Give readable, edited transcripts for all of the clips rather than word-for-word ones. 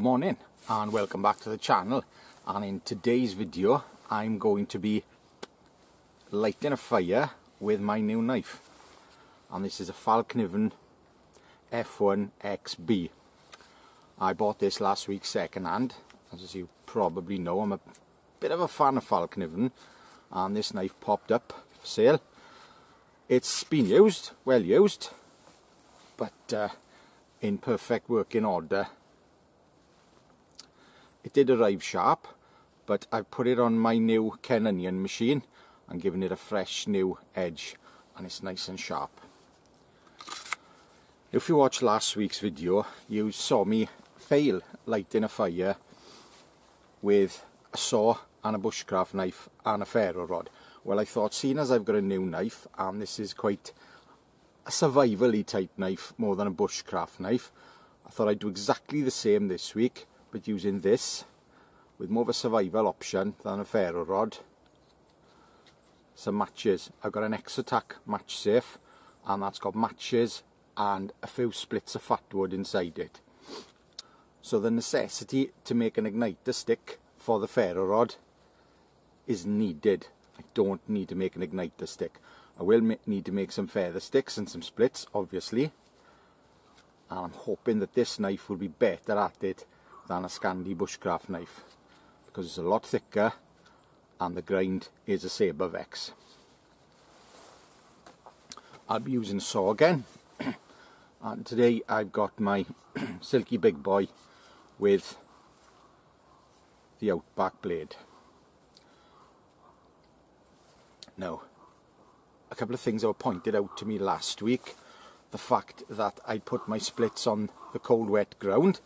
morning and welcome back to the channel, and in today's video I'm going to be lighting a fire with my new knife, and this is a Fallkniven F1XB. I bought this last week second hand. As you probably know, I'm a bit of a fan of Fallkniven, and this knife popped up for sale. It's been used, well used, but in perfect working order. It did arrive sharp, but I've put it on my new Onion machine and given it a fresh new edge, and it's nice and sharp. If you watched last week's video, you saw me fail lighting a fire with a saw and a bushcraft knife and a ferro rod. Well, I thought, seeing as I've got a new knife, and this is quite a survival-y type knife more than a bushcraft knife, I thought I'd do exactly the same this week, but using this with more of a survival option than a ferro rod. Some matches. I've got an X-Attack match safe, and that's got matches and a few splits of fatwood inside it. So the necessity to make an igniter stick for the ferro rod is needed. I don't need to make an igniter stick. I will need to make some feather sticks and some splits, obviously, and I'm hoping that this knife will be better at it than a Scandi bushcraft knife, because it's a lot thicker and the grind is a sabre vex. I'll be using a saw again, and today I've got my silky big boy with the outback blade. Now, a couple of things that were pointed out to me last week: the fact that I put my splits on the cold wet ground.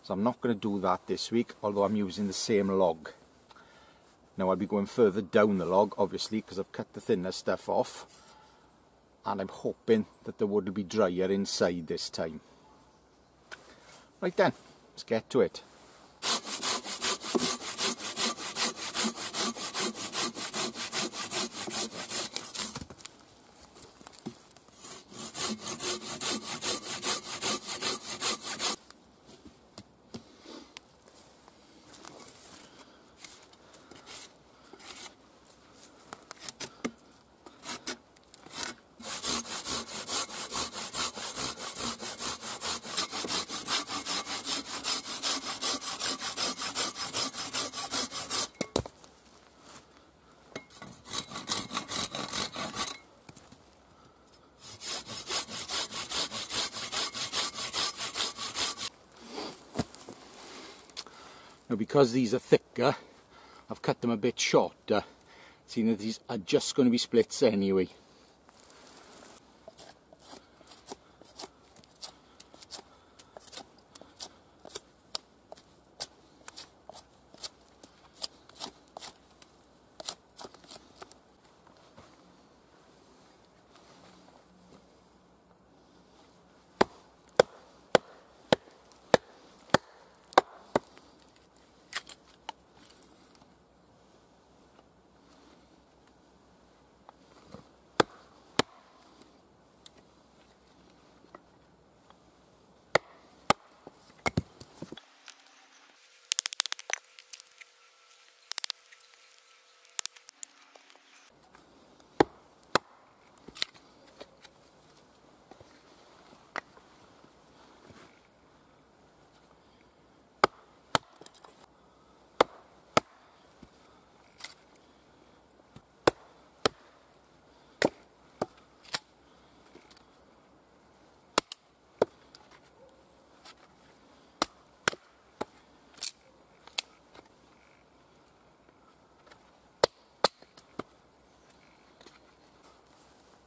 So I'm not going to do that this week, although I'm using the same log. Now I'll be going further down the log, obviously, because I've cut the thinner stuff off, and I'm hoping that the wood will be drier inside this time. Right then, let's get to it. Now, because these are thicker, I've cut them a bit shorter, seeing that these are just going to be splits anyway.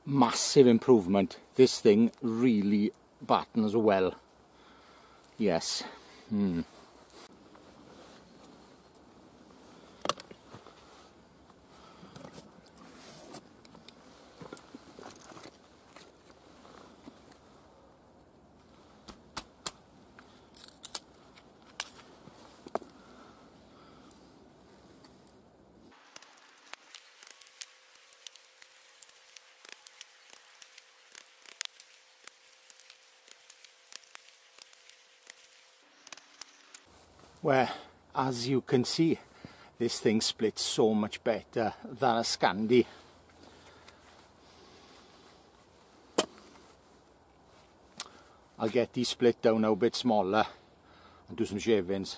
Massive improvement. This thing really battens well. Yes. Well, as you can see, this thing splits so much better than a scandi. I'll get these split down now a bit smaller and do some shavings.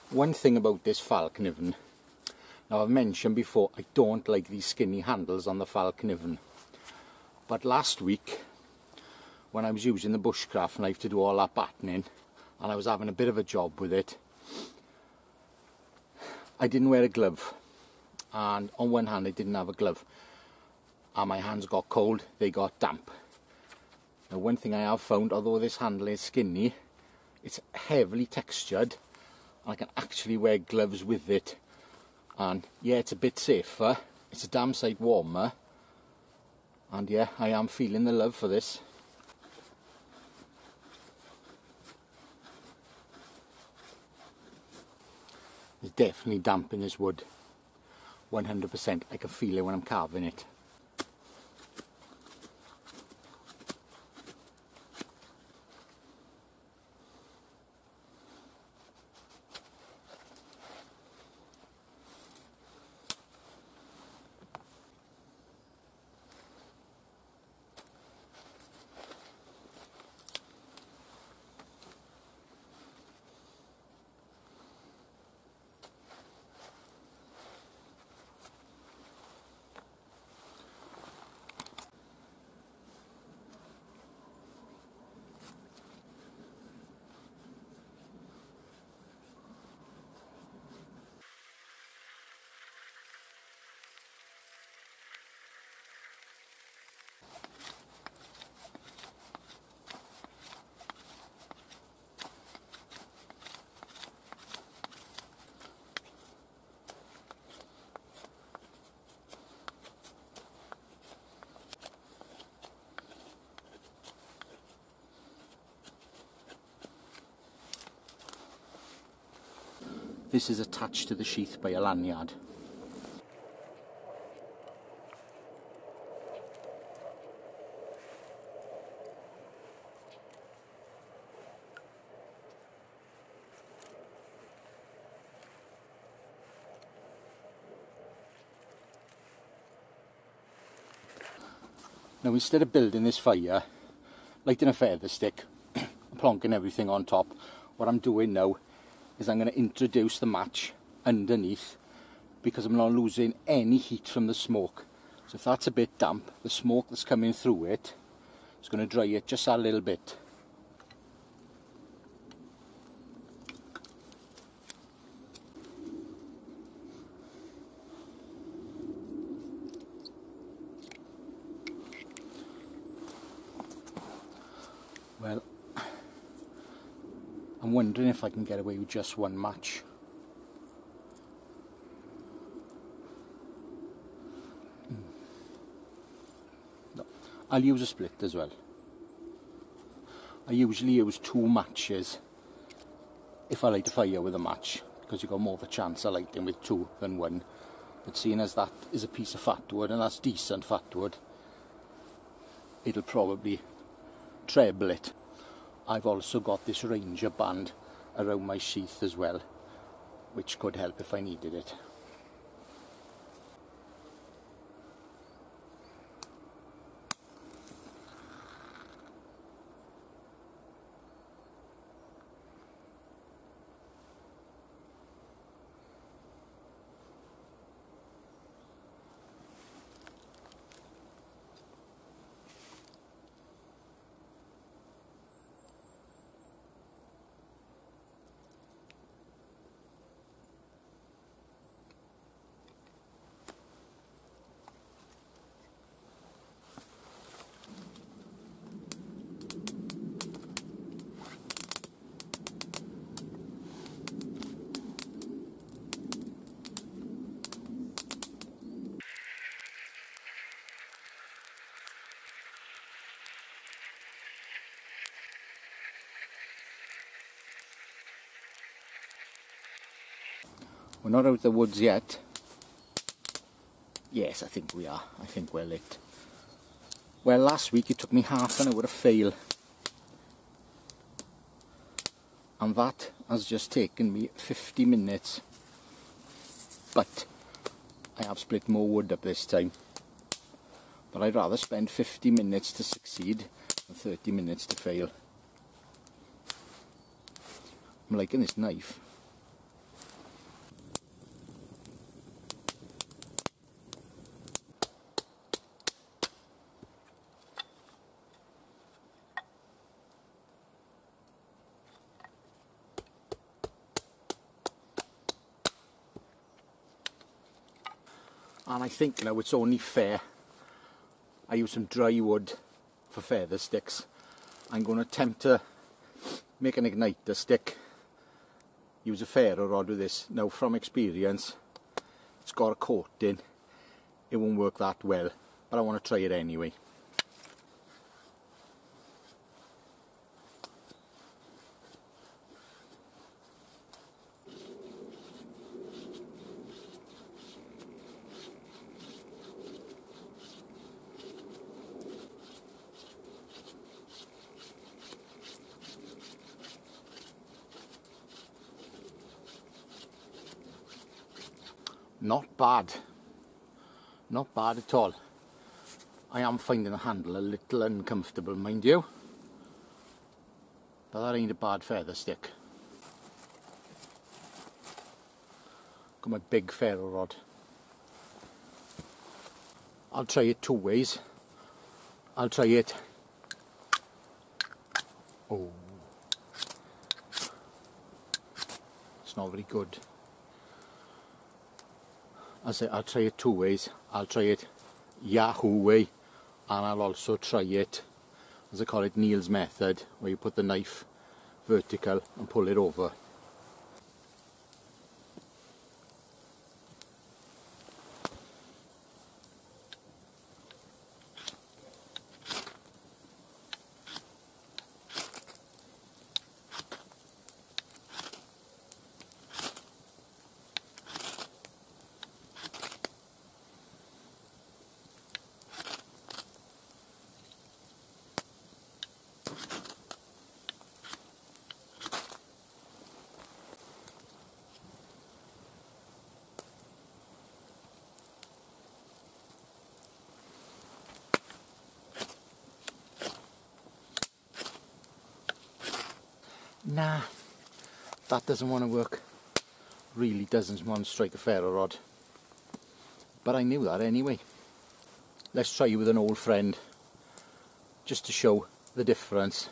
One thing about this Fallkniven, now I've mentioned before, I don't like these skinny handles on the Fallkniven. But last week, when I was using the bushcraft knife to do all that battening, and I was having a bit of a job with it, I didn't wear a glove. And on one hand I didn't have a glove. And my hands got cold, they got damp. Now one thing I have found, although this handle is skinny, it's heavily textured. And I can actually wear gloves with it. And yeah, it's a bit safer, it's a damn sight warmer. And yeah, I am feeling the love for this. There's definitely damp in this wood. 100%, I can feel it when I'm carving it. This is attached to the sheath by a lanyard. Now instead of building this fire, lighting a feather stick, plonking everything on top, what I'm doing now is I'm going to introduce the match underneath, because I'm not losing any heat from the smoke. So if that's a bit damp, the smoke that's coming through it is going to dry it just a little bit. Well, I'm wondering if I can get away with just one match. No, I'll use a split as well. I usually use 2 matches if I light a fire with a match, because you've got more of a chance of lighting with 2 than 1. But seeing as that is a piece of fatwood, and that's decent fatwood, it'll probably treble it. I've also got this Ranger band around my sheath as well, which could help if I needed it. We're not out of the woods yet. Yes, I think we are. I think we're lit. Well, last week it took me half an hour to fail. And that has just taken me 50 minutes. But I have split more wood up this time. But I'd rather spend 50 minutes to succeed than 30 minutes to fail. I'm liking this knife. And I think now it's only fair I use some dry wood for feather sticks. I'm going to attempt to make an igniter stick, use a ferro rod with this. Now from experience, it's got a coating, it won't work that well, but I want to try it anyway. Not bad. Not bad at all. I am finding the handle a little uncomfortable, mind you. But that ain't a bad feather stick. Got my big ferro rod. I'll try it two ways. I'll try it. Oh. It's not very good. I'll try it two ways. I'll try it Yahoo way, and I'll also try it, as I call it, Neil's method, where you put the knife vertical and pull it over. Nah, that doesn't want to work. Really doesn't want to strike a ferro rod. But I knew that anyway. Let's try with an old friend, just to show the difference.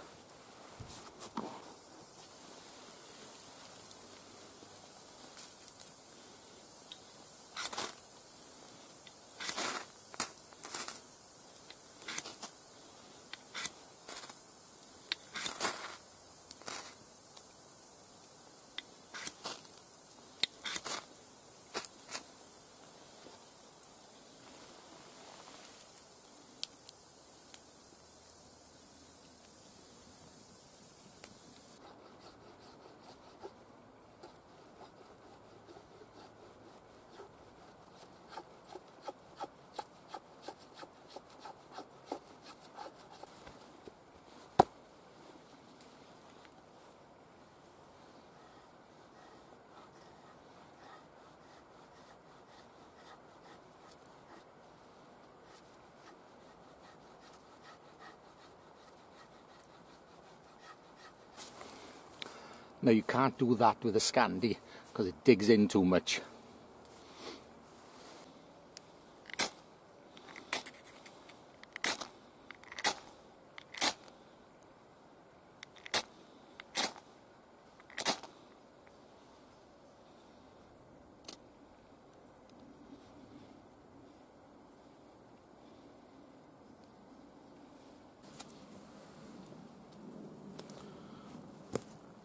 Now you can't do that with a scandi because it digs in too much.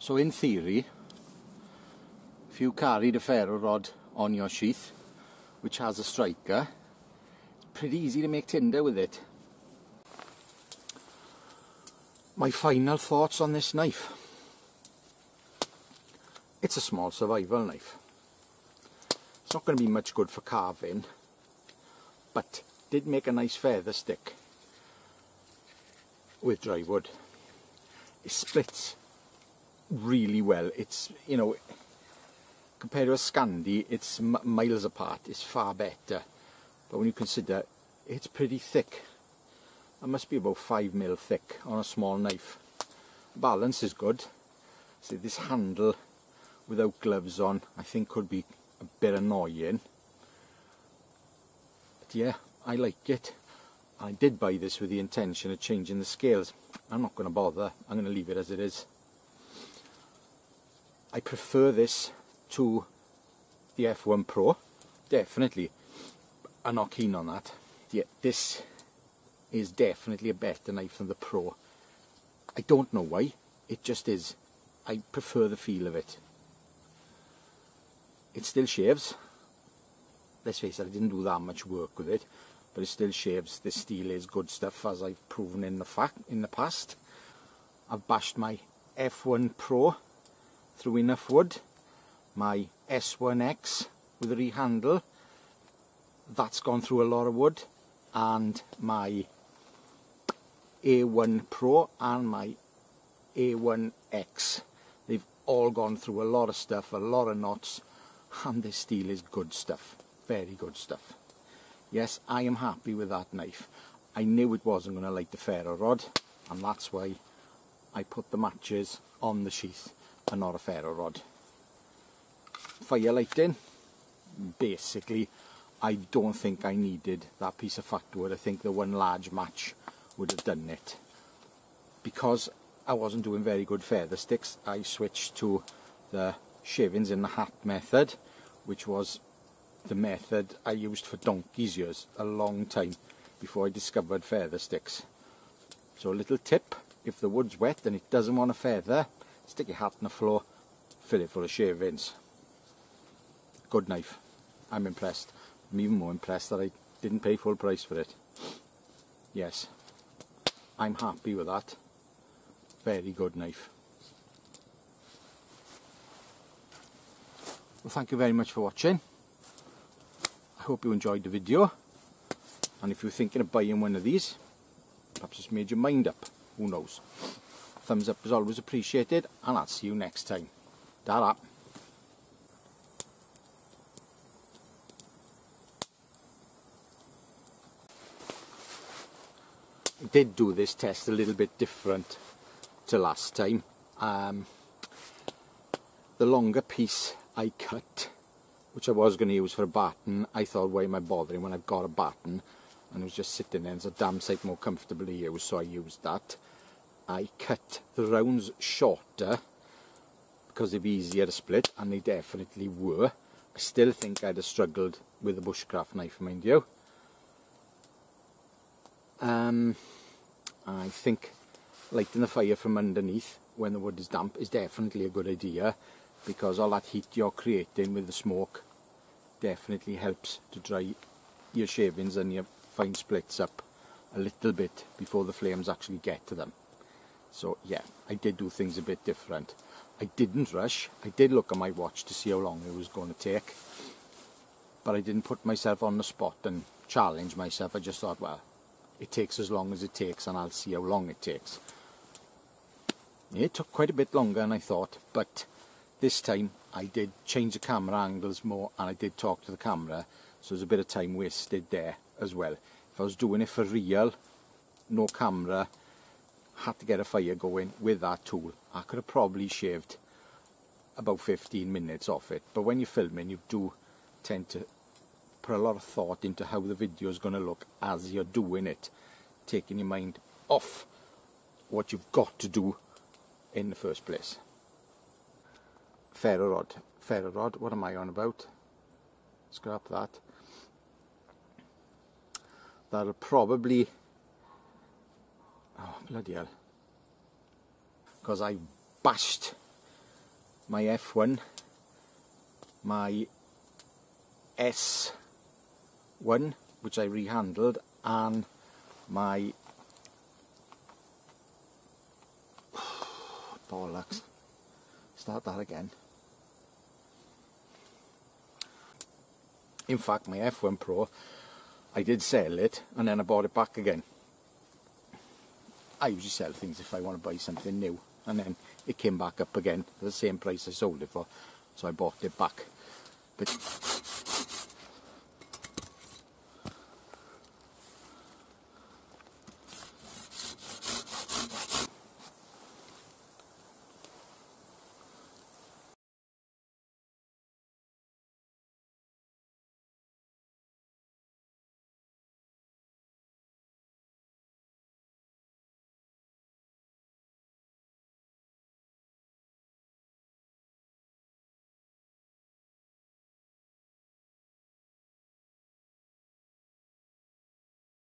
So in theory, if you carried a ferro rod on your sheath, which has a striker, it's pretty easy to make tinder with it. My final thoughts on this knife. It's a small survival knife. It's not going to be much good for carving, but did make a nice feather stick with dry wood. It splits really well. It's, you know, compared to a scandi, it's miles apart. It's far better. But when you consider it's pretty thick, it must be about 5mm thick on a small knife. Balance is good. See, this handle without gloves on, I think could be a bit annoying. But yeah, I like it. I did buy this with the intention of changing the scales. I'm not going to bother. I'm going to leave it as it is. I prefer this to the F1 Pro, definitely. I'm not keen on that. Yeah, this is definitely a better knife than the Pro. I don't know why, it just is. I prefer the feel of it. It still shaves. Let's face it, I didn't do that much work with it, but it still shaves. This steel is good stuff, as I've proven in the past. I've bashed my F1 Pro through enough wood, my S1X with a rehandle, that's gone through a lot of wood, and my A1 Pro and my A1X, they've all gone through a lot of stuff, a lot of knots, and this steel is good stuff, very good stuff. Yes, I am happy with that knife. I knew it wasn't going to like the ferro rod, and that's why I put the matches on the sheath and not a ferro rod. Firelighting, basically, I don't think I needed that piece of fatwood. I think the one large match would have done it. Because I wasn't doing very good feather sticks, I switched to the shavings in the hat method, which was the method I used for donkey's years, a long time before I discovered feather sticks. So a little tip, if the wood's wet and it doesn't want a feather, stick your hat on the floor, fill it full of shavings. Good knife. I'm impressed. I'm even more impressed that I didn't pay full price for it. Yes, I'm happy with that. Very good knife. Well, thank you very much for watching. I hope you enjoyed the video, and if you're thinking of buying one of these, perhaps it's made your mind up, who knows. Thumbs up is always appreciated, and I'll see you next time. Ta-ra. I did do this test a little bit different to last time. The longer piece I cut, which I was going to use for a batten, I thought, why am I bothering when I've got a batten? And it was just sitting there, and it's a damn sight more comfortable to use, so I used that. I cut the rounds shorter because they'd be easier to split, and they definitely were. I still think I'd have struggled with a bushcraft knife, mind you. I think lighting the fire from underneath when the wood is damp is definitely a good idea, because all that heat you're creating with the smoke definitely helps to dry your shavings and your fine splits up a little bit before the flames actually get to them. So yeah, I did do things a bit different. I didn't rush. I did look at my watch to see how long it was going to take, but I didn't put myself on the spot and challenge myself. I just thought, well, it takes as long as it takes, and I'll see how long it takes. It took quite a bit longer than I thought, but this time I did change the camera angles more, and I did talk to the camera, so there's a bit of time wasted there as well. If I was doing it for real, no camera, had to get a fire going with that tool, I could have probably shaved about 15 minutes off it. But when you're filming, you do tend to put a lot of thought into how the video is going to look as you're doing it, taking your mind off what you've got to do in the first place. Ferro rod, what am I on about? Scrap that. That'll probably, oh bloody hell, because I bashed my F1, my S1, which I rehandled, and my bollocks, start that again. In fact, my F1 Pro, I did sell it and then I bought it back again. I usually sell things if I want to buy something new, and then it came back up again for the same price I sold it for, so I bought it back. But